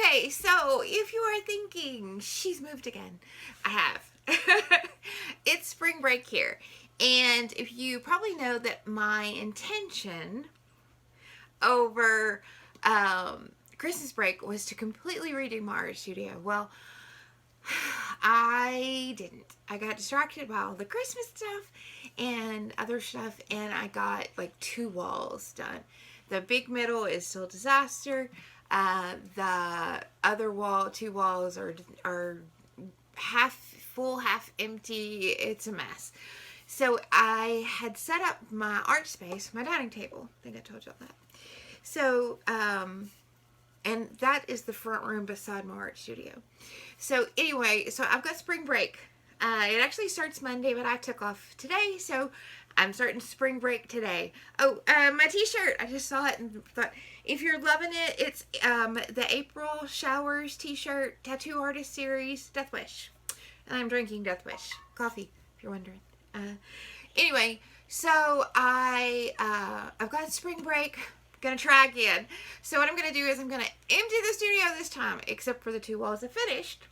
Okay, so if you are thinking she's moved again, I have. It's spring break here. And if you probably know that my intention over Christmas break was to completely redo my art studio. Well, I didn't. I got distracted by all the Christmas stuff and other stuff, and I got like 2 walls done. The big middle is still a disaster. The other 2 walls are half full, half empty. It's a mess. So I had set up my art space, my dining table. I think I told you all that. So, and that is the front room beside my art studio. So anyway, so I've got spring break. It actually starts Monday, but I took off today, so I'm starting spring break today. Oh, my t-shirt. I just saw it and thought, if you're loving it, it's the April Showers t-shirt, Tattoo Artist Series, Death Wish. And I'm drinking Death Wish coffee, if you're wondering. Anyway, so I've got spring break. Gonna try again. So what I'm gonna do is I'm gonna empty the studio this time, except for the 2 walls I finished.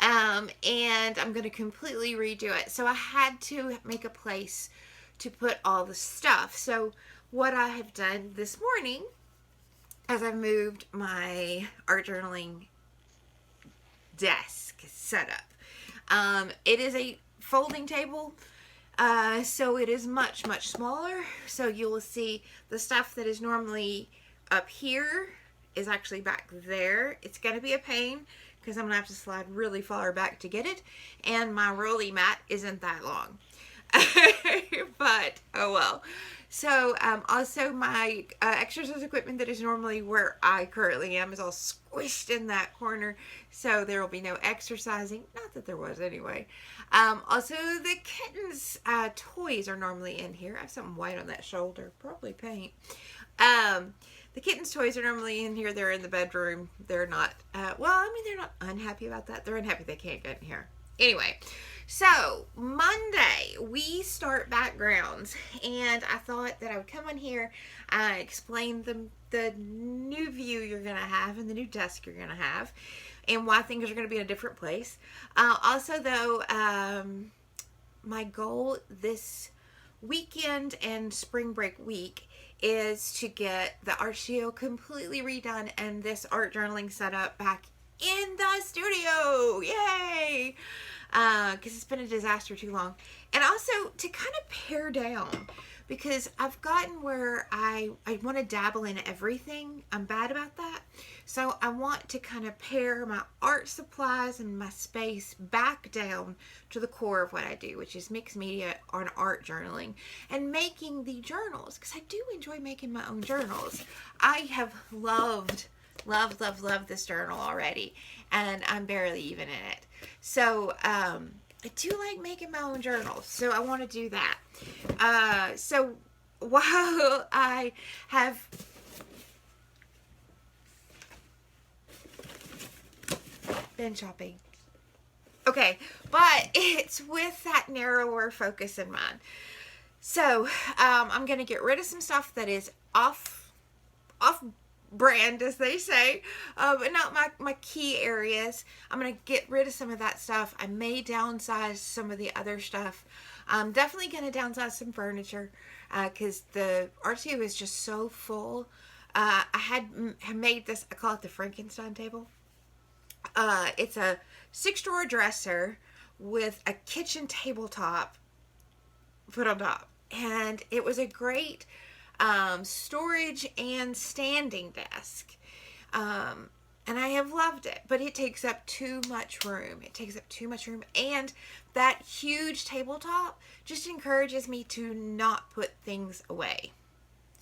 And I'm gonna completely redo it. So I had to make a place to put all the stuff. So what I have done this morning is I've moved my art journaling desk setup. It is a folding table. So it is much, much smaller. So you will see the stuff that is normally up here is actually back there. It's going to be a pain because I'm going to have to slide really far back to get it. And my rolly mat isn't that long. But, oh well. So, also my exercise equipment that is normally where I currently am is all squished in that corner. So there will be no exercising. Not that there was anyway. Also, the kittens' toys are normally in here. I have something white on that shoulder. Probably paint. The kittens' toys are normally in here. They're in the bedroom. They're not, they're not unhappy about that. They're unhappy they can't get in here. Anyway, so Monday we start backgrounds, and I thought that I would come on here, explain the new view you're gonna have and the new desk you're gonna have, and why things are gonna be in a different place. Also, though, my goal this weekend and spring break week is to get the art studio completely redone and this art journaling setup back in the studio. Yay! Because it's been a disaster too long. And also to kind of pare down, because I've gotten where I want to dabble in everything. I'm bad about that. So I want to kind of pare my art supplies and my space back down to the core of what I do, which is mixed media on art journaling and making the journals, because I do enjoy making my own journals. I have loved this journal already, and I'm barely even in it. So I do like making my own journals, so I want to do that. So while I have been shopping, okay, but it's with that narrower focus in mind. So I'm gonna get rid of some stuff that is off brand, as they say, but not my key areas. I'm gonna get rid of some of that stuff. I may downsize some of the other stuff. I'm definitely gonna downsize some furniture because the art studio is just so full. I had made this, I call it the Frankenstein table. It's a 6-drawer dresser with a kitchen tabletop put on top, and it was a great storage and standing desk, and I have loved it, but it takes up too much room. And that huge tabletop just encourages me to not put things away.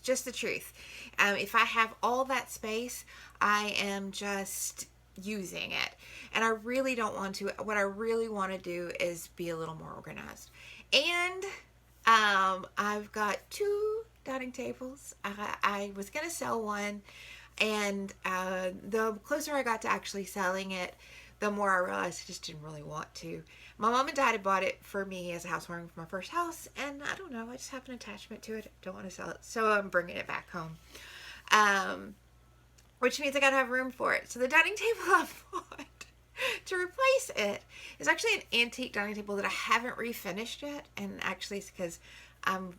Just the truth. If I have all that space, I am just using it, and I really don't want to. What I really want to do is be a little more organized. And I've got 2 dining tables. I was gonna sell one, and the closer I got to actually selling it, the more I realized I just didn't really want to. My mom and dad had bought it for me as a housewarming for my first house, and I don't know, I just have an attachment to it. I don't want to sell it, so I'm bringing it back home. which means I gotta have room for it. So the dining table I bought to replace it is actually an antique dining table that I haven't refinished yet, and actually it's because I'm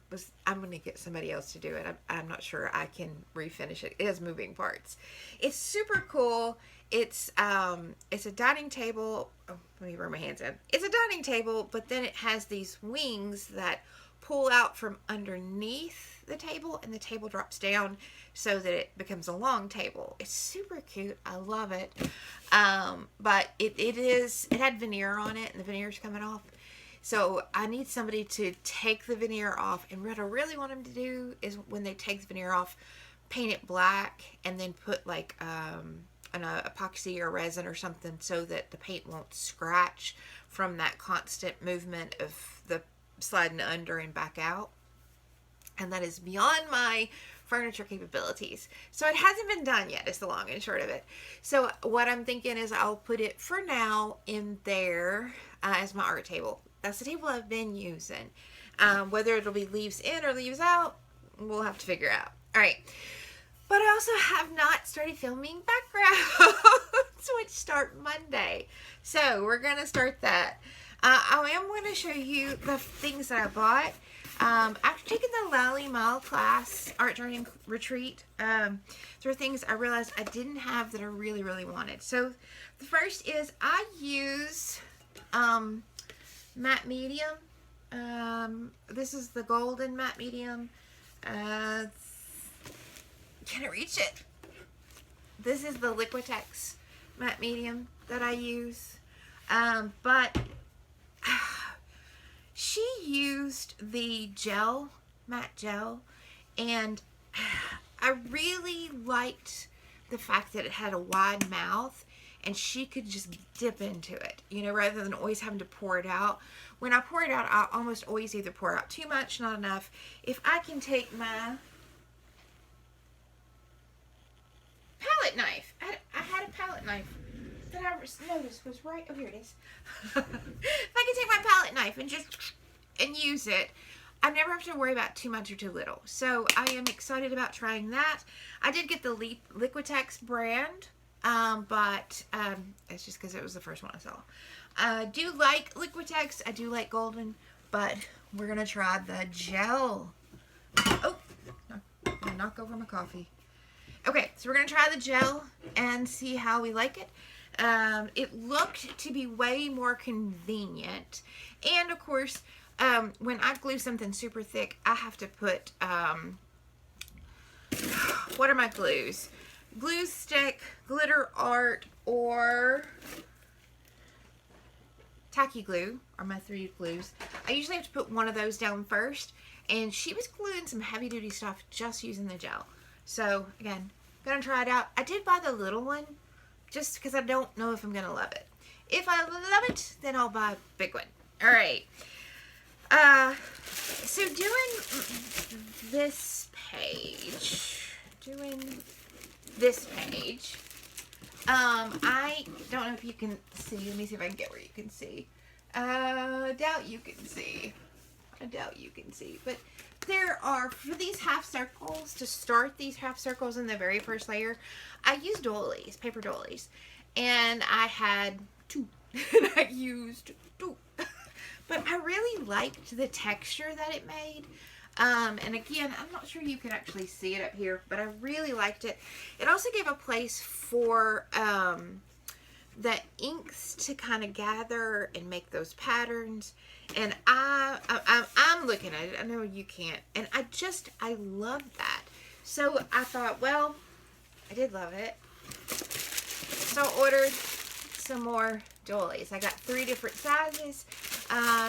gonna get somebody else to do it. I'm not sure I can refinish it. It has moving parts. It's super cool. It's a dining table. Oh, let me rub my hands in. It's a dining table, but then it has these wings that pull out from underneath the table, and the table drops down so that it becomes a long table. It's super cute. I love it. But it had veneer on it, and the veneer's coming off. So I need somebody to take the veneer off, and what I really want them to do is when they take the veneer off, paint it black, and then put like an epoxy or resin or something so that the paint won't scratch from that constant movement of the sliding under and back out. And that is beyond my furniture capabilities. So it hasn't been done yet, is the long and short of it. So what I'm thinking is I'll put it for now in there as my art table. That's the table I've been using. Whether it'll be leaves in or leaves out, we'll have to figure out. All right. But I also have not started filming backgrounds, which start Monday. So we're going to start that. I am going to show you the things that I bought. After taking the Lally Mile class, art journey retreat, there were things I realized I didn't have that I really, really wanted. So the first is I use matte medium. This is the golden matte medium. Can I reach it? This is the Liquitex matte medium that I use. But she used the gel, matte gel, and I really liked the fact that it had a wide mouth and she could just dip into it, you know, rather than always having to pour it out. When I pour it out, I almost always either pour out too much, not enough. If I can take my palette knife, I had a palette knife that I noticed was right, oh, here it is. If I can take my palette knife and use it, I never have to worry about too much or too little. So I am excited about trying that. I did get the Liquitex brand, but it's just because it was the first one I saw. I do like Liquitex. I do like golden, but we're going to try the gel. Oh, I'm going to knock over my coffee. Okay, so we're going to try the gel and see how we like it. It looked to be way more convenient. And, of course, when I glue something super thick, I have to put, what are my glues? Glue stick, glitter art, or tacky glue are my three glues. I usually have to put one of those down first, and she was gluing some heavy duty stuff just using the gel. So again, gonna try it out. I did buy the little one just because I don't know if I'm gonna love it. If I love it, then I'll buy a big one. All right. So doing this page, I don't know if you can see. Let me see if I can get where you can see. Doubt you can see. I doubt you can see. But there are, for these half circles, to start these half circles in the very first layer, I used doilies, paper doilies. And I had two. And I used two. But I really liked the texture that it made. And again, I'm not sure you can actually see it up here, but I really liked it. It also gave a place for the inks to kind of gather and make those patterns. And I'm looking at it. I know you can't. And I love that. So I thought, well, I did love it. So I ordered some more doilies. I got 3 different sizes.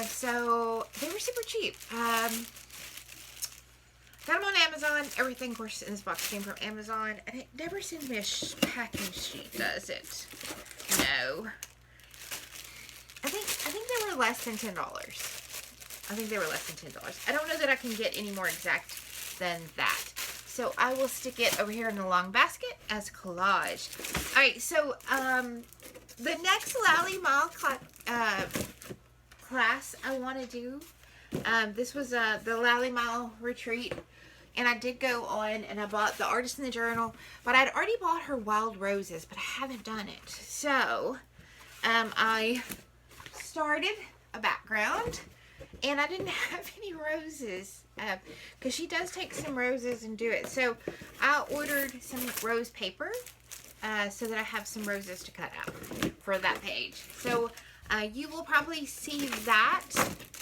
So they were super cheap. Got them on Amazon. Everything, of course, in this box came from Amazon. And it never sends me a packing sheet, does it? No. I think they were less than $10. I think they were less than $10. I don't know that I can get any more exact than that. So I will stick it over here in the long basket as collage. All right, so the next Lally Mile class I want to do, this was the Lally Mile retreat. And I did go on and I bought the Artist in the Journal, but I'd already bought her Wild Roses, but I haven't done it. So I started a background, and I didn't have any roses because she does take some roses and do it. So I ordered some rose paper so that I have some roses to cut out for that page. So you will probably see that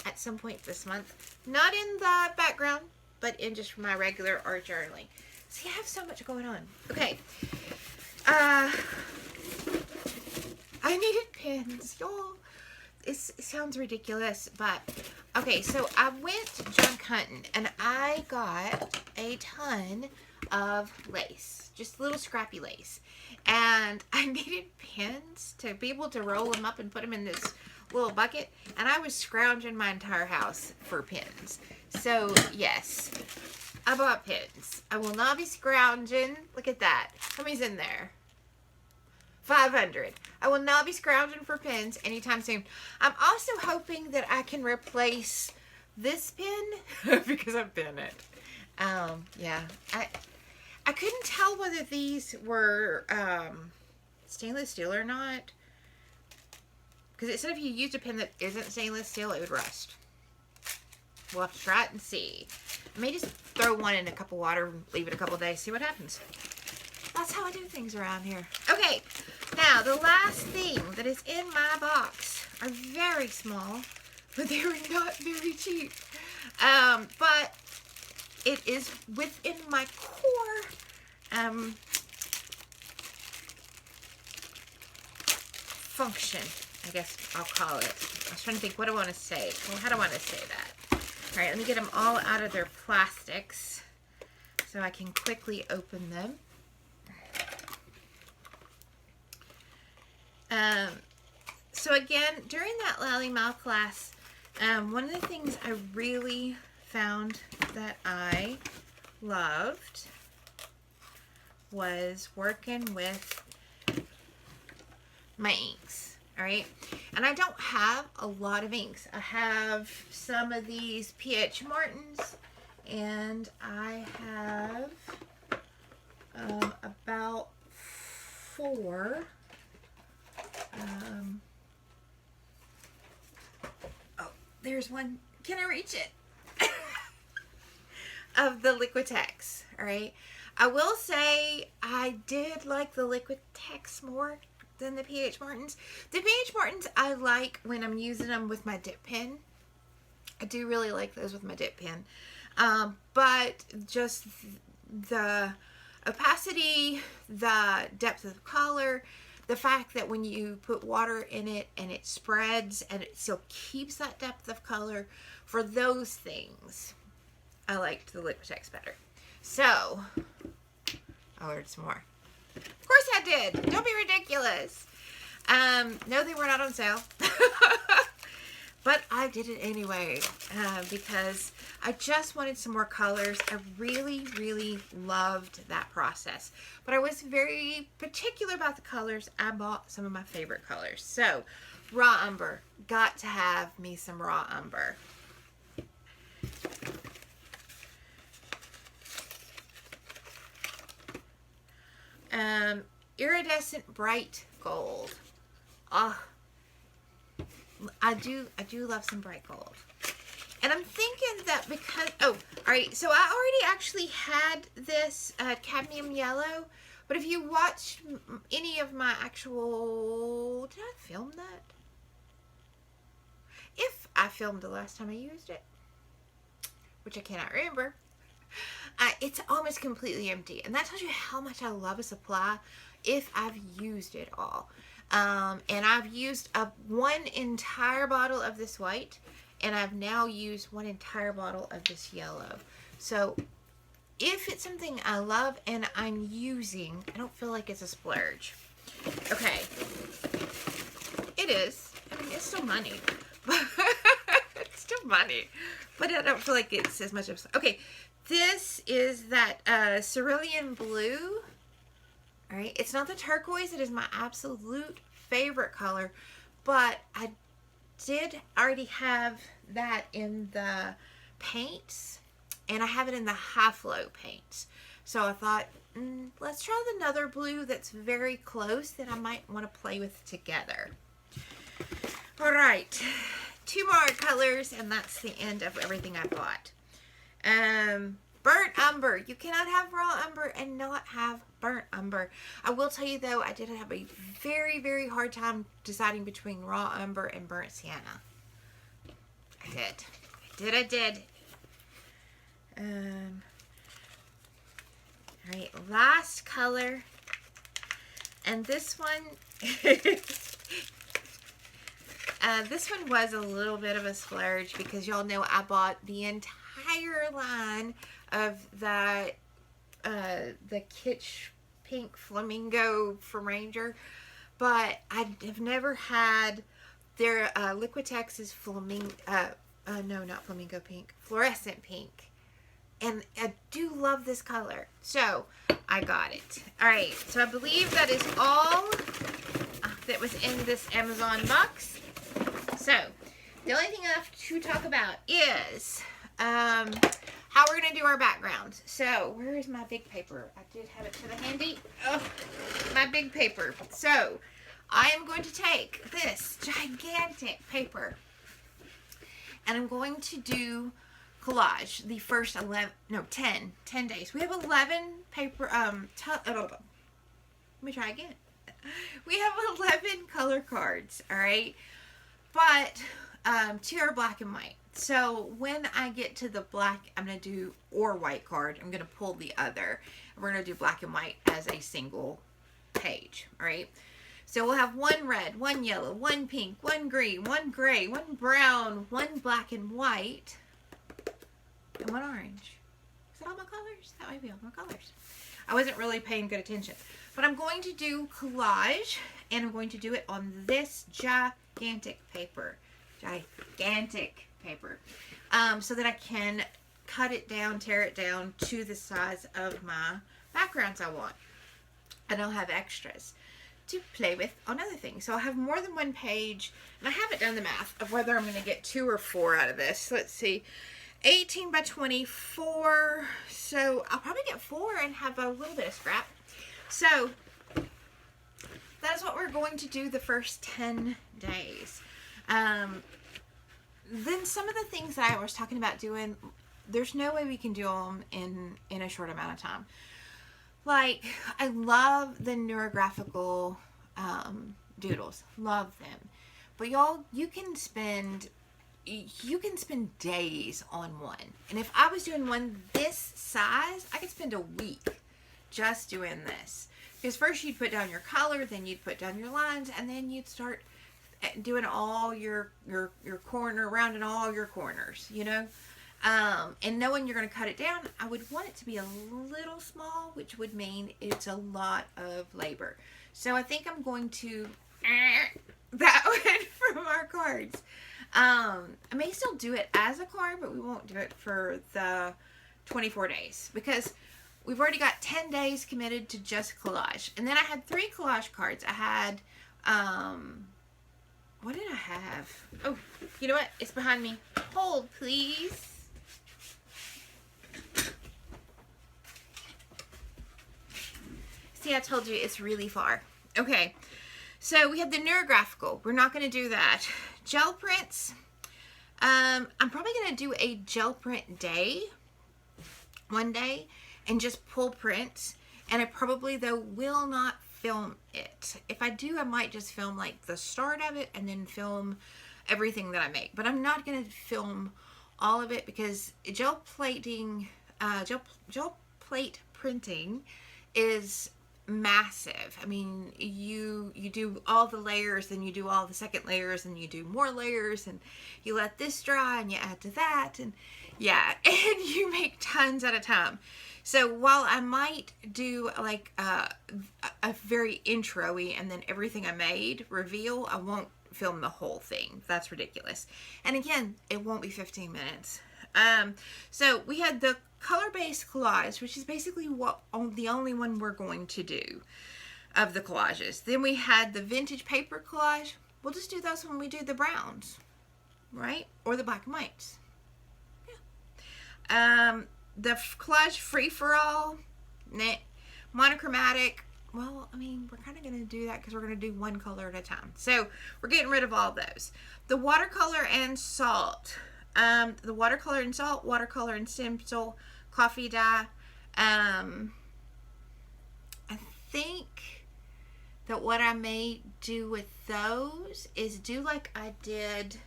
at some point this month. Not in the background, but in just my regular art journaling. See, I have so much going on. Okay. I needed pins, y'all. It sounds ridiculous, but okay, so I went junk hunting and I got a ton of lace, just little scrappy lace, and I needed pins to be able to roll them up and put them in this little bucket, and I was scrounging my entire house for pins. So yes, I bought pins. I will not be scrounging. Look at that. How many's in there? 500. I will not be scrounging for pins anytime soon. I'm also hoping that I can replace this pin because I've been it. Yeah. I couldn't tell whether these were stainless steel or not, because it said if you used a pin that isn't stainless steel, it would rust. We'll have to try it and see. I may just throw one in a cup of water and leave it a couple days, see what happens. That's how I do things around here. Okay, now the last thing that is in my box are very small, but they are not very cheap. But it is within my core function, I guess I'll call it. I was trying to think, what do I want to say? Well, how do I want to say that? All right, let me get them all out of their plastics so I can quickly open them. So again, during that Lollymouth class, one of the things I really found that I loved was working with my inks. All right, and I don't have a lot of inks. I have some of these P.H. Martins, and I have about 4. Oh, there's one. Can I reach it? Of the Liquitex. All right. I will say I did like the Liquitex more than the P.H. Martins. The P.H. Martins I like when I'm using them with my dip pen. I do really like those with my dip pen. But just the opacity, the depth of color, the fact that when you put water in it and it spreads and it still keeps that depth of color, for those things, I liked the Liquitex better. So, I ordered some more. Of course I did. Don't be ridiculous. No, they were not on sale. But I did it anyway because I just wanted some more colors. I really, really loved that process. But I was very particular about the colors. I bought some of my favorite colors. So, raw umber. Got to have me some raw umber. Iridescent bright gold. I do love some bright gold. And I'm thinking that because, oh, all right, so I already actually had this cadmium yellow, but if you watch any of my actual, did I film that? If I filmed the last time I used it, which I cannot remember, it's almost completely empty. And that tells you how much I love a supply if I've used it all. And I've used one entire bottle of this white, and I've now used one entire bottle of this yellow. So if it's something I love and I'm using, I don't feel like it's a splurge. Okay. It is. I mean, it's still money. It's still money. But I don't feel like it's as much of... Okay. This is that cerulean blue. All right. It's not the turquoise. It is my absolute favorite color. But I did already have that in the paints. and I have it in the high flow paints. So I thought, let's try another blue that's very close that I might want to play with together. All right, 2 more colors, and that's the end of everything I bought. Burnt umber. You cannot have raw umber and not have burnt umber. I will tell you though, I did have a very, very hard time deciding between raw umber and burnt sienna. I did. All right, last color. And this one, this one was a little bit of a splurge because y'all know I bought the entire line of the Kitsch Pink Flamingo from Ranger, but I have never had their Liquitex Flamingo, no, not Flamingo Pink, Fluorescent Pink. And I do love this color, so I got it. All right, so I believe that is all that was in this Amazon box. So the only thing left to talk about is how we're going to do our background. So where is my big paper? I did have it to the handy. Oh, my big paper. So I am going to take this gigantic paper and I'm going to do collage the first 10 days. We have 11 paper, let me try again. We have 11 color cards, all right? But 2 are black and white. So when I get to the black, I'm going to do, or white card, I'm going to pull the other. And we're going to do black and white as a single page, all right? So we'll have 1 red, 1 yellow, 1 pink, 1 green, 1 gray, 1 brown, 1 black and white, and 1 orange. Is that all my colors? That might be all my colors. I wasn't really paying good attention. But I'm going to do collage, and I'm going to do it on this gigantic paper. Gigantic paper. So that I can cut it down, tear it down to the size of my backgrounds I want. And I'll have extras to play with on other things. So I'll have more than 1 page, and I haven't done the math of whether I'm going to get 2 or 4 out of this. Let's see. 18 by 24, so I'll probably get 4 and have a little bit of scrap. So that is what we're going to do the first 10 days. Then some of the things that I was talking about doing, there's no way we can do them in a short amount of time. Like, I love the neurographical doodles. Love them. But y'all, you can spend days on one. And if I was doing one this size, I could spend a week just doing this. Because first you'd put down your color, then you'd put down your lines, and then you'd start doing all your corner, rounding all your corners, you know? And knowing you're going to cut it down, I would want it to be a little small, which would mean it's a lot of labor. So I think I'm going to that one from our cards. I may still do it as a card, but we won't do it for the 24 days because we've already got 10 days committed to just collage. And then I had 3 collage cards. I had, what did I have? Oh, you know what? It's behind me. Hold, please. See, I told you it's really far. Okay. So we have the neurographical. We're not going to do that. Gel prints. I'm probably going to do a gel print day. One day. And just pull prints. And I probably, though, will not film it. If I do, I might just film like the start of it and then film everything that I make. But I'm not going to film all of it because gel plating, gel plate printing is massive. I mean, you do all the layers, then you do all the second layers, and you do more layers, and you let this dry, and you add to that, and yeah, and you make tons at a time. So while I might do like a very intro-y and then everything I made reveal, I won't film the whole thing. That's ridiculous. And again, it won't be 15 minutes. So we had the color-based collage, which is basically the only one we're going to do of the collages. Then we had the vintage paper collage. We'll just do those when we do the browns, right? Or the black and whites. Yeah. the collage free-for-all, nah. Monochromatic, well, I mean, we're kind of going to do that because we're going to do one color at a time. So we're getting rid of all those. The watercolor and salt. The watercolor and salt, watercolor and stencil, coffee dye. I think that what I may do with those is do like I did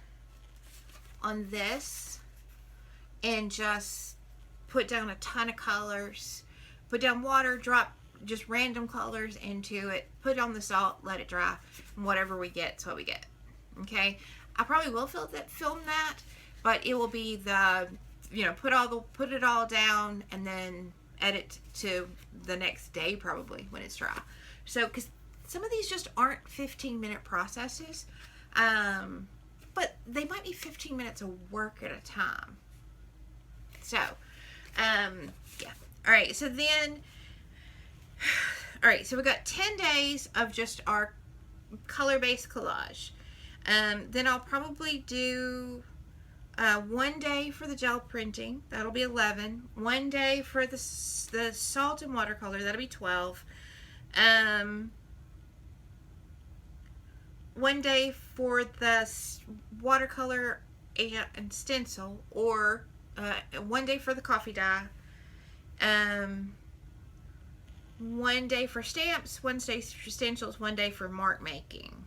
on this and just put down a ton of colors, put down water, drop just random colors into it, put on the salt, let it dry, and whatever we get is what we get. Okay, I probably will film that, but it will be the, you know, put it all down and then edit to the next day probably when it's dry. So because some of these just aren't 15-minute processes, but they might be 15 minutes of work at a time. So yeah, all right, so then all right, so we got 10 days of just our color-based collage. Then I'll probably do 1 day for the gel printing. That'll be 11. 1 day for the salt and watercolor. That'll be 12. 1 day for the watercolor and stencil, or 1 day for the coffee dye. 1 day for stamps, 1 day for stencils, 1 day for mark making.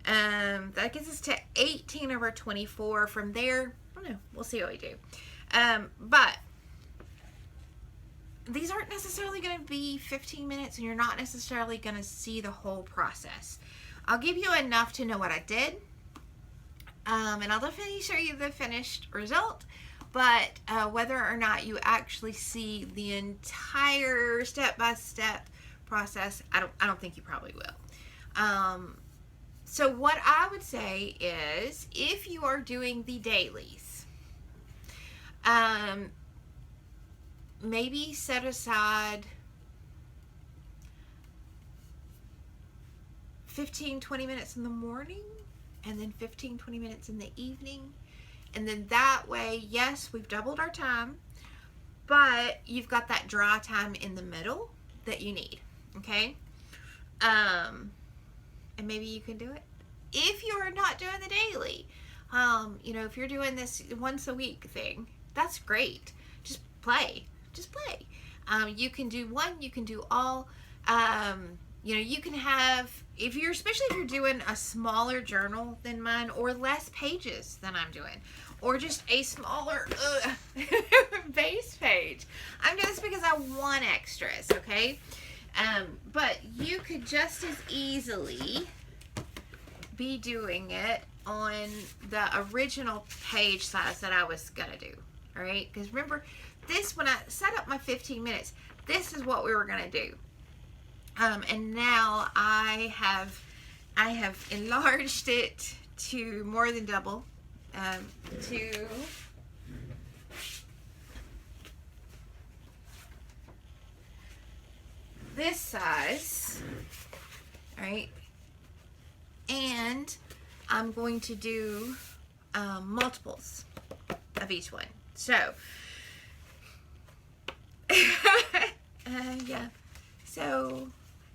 That gets us to 18 of our 24. From there, I don't know, we'll see what we do. But these aren't necessarily going to be 15 minutes, and you're not necessarily going to see the whole process. I'll give you enough to know what I did, and I'll definitely show you the finished result. But whether or not you actually see the entire step-by-step process, I don't think you probably will. So what I would say is, if you are doing the dailies, maybe set aside 15-20 minutes in the morning, and then 15-20 minutes in the evening. And then that way, yes, we've doubled our time, but you've got that dry time in the middle that you need, okay? And maybe you can do it. If you're not doing the daily, you know, if you're doing this once a week thing, that's great. Just play. You can do one, you can do all. You know, you can have, especially if you're doing a smaller journal than mine, or less pages than I'm doing, or just a smaller base page. I'm doing this because I want extras, okay? But you could just as easily be doing it on the original page size that I was gonna do, all right? Because remember, this, when I set up my 15 minutes, this is what we were gonna do. And now I have enlarged it to more than double, to this size, right? And I'm going to do multiples of each one. So, yeah. So,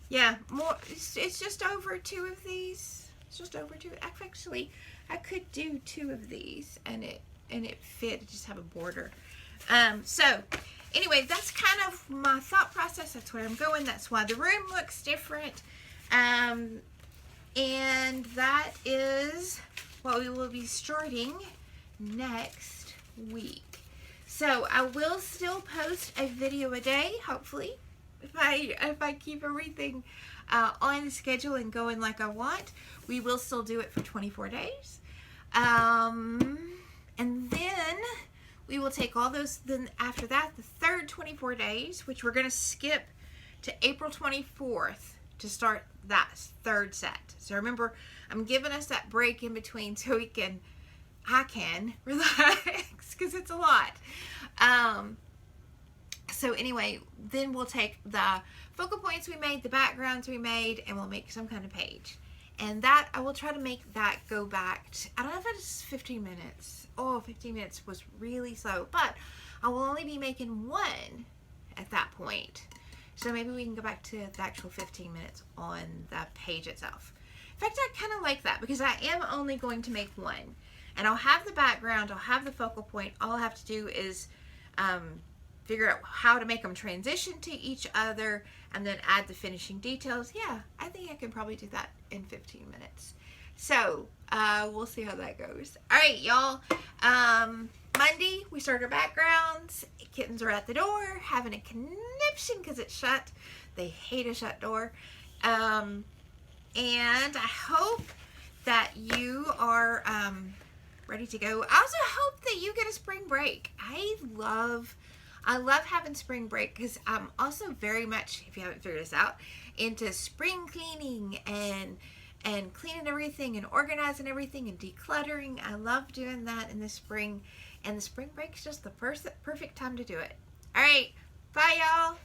yeah, more. It's just over 2 of these. It's just over 2. Actually, I could do 2 of these, and it fit. Just have a border. So, anyway, that's kind of my thought process. That's where I'm going. That's why the room looks different. And that is what we will be starting next week. So I will still post a video a day, hopefully, if I keep everything on schedule and going like I want. We will still do it for 24 days. And then we will take all those, then after that, the third 24 days, which we're going to skip to April 24th to start that third set. So remember, I'm giving us that break in between so I can relax, because it's a lot. So anyway, then we'll take the focal points we made, the backgrounds we made, and we'll make some kind of page. And that, I will try to make that go back to, I don't know if it's 15 minutes. Oh, 15 minutes was really slow. But I will only be making one at that point. So maybe we can go back to the actual 15 minutes on the page itself. In fact, I kind of like that because I am only going to make one. And I'll have the background, I'll have the focal point. All I have to do is figure out how to make them transition to each other and then add the finishing details. Yeah, I think I can probably do that in 15 minutes. So we'll see how that goes. All right, y'all. Monday, we start our backgrounds. Kittens are at the door having a conniption because it's shut. They hate a shut door. And I hope that you are ready to go. I also hope that you get a spring break. I love having spring break because I'm also very much, if you haven't figured this out, into spring cleaning and cleaning everything and organizing everything and decluttering. I love doing that in the spring, and the spring break is just the perfect time to do it. All right, bye y'all.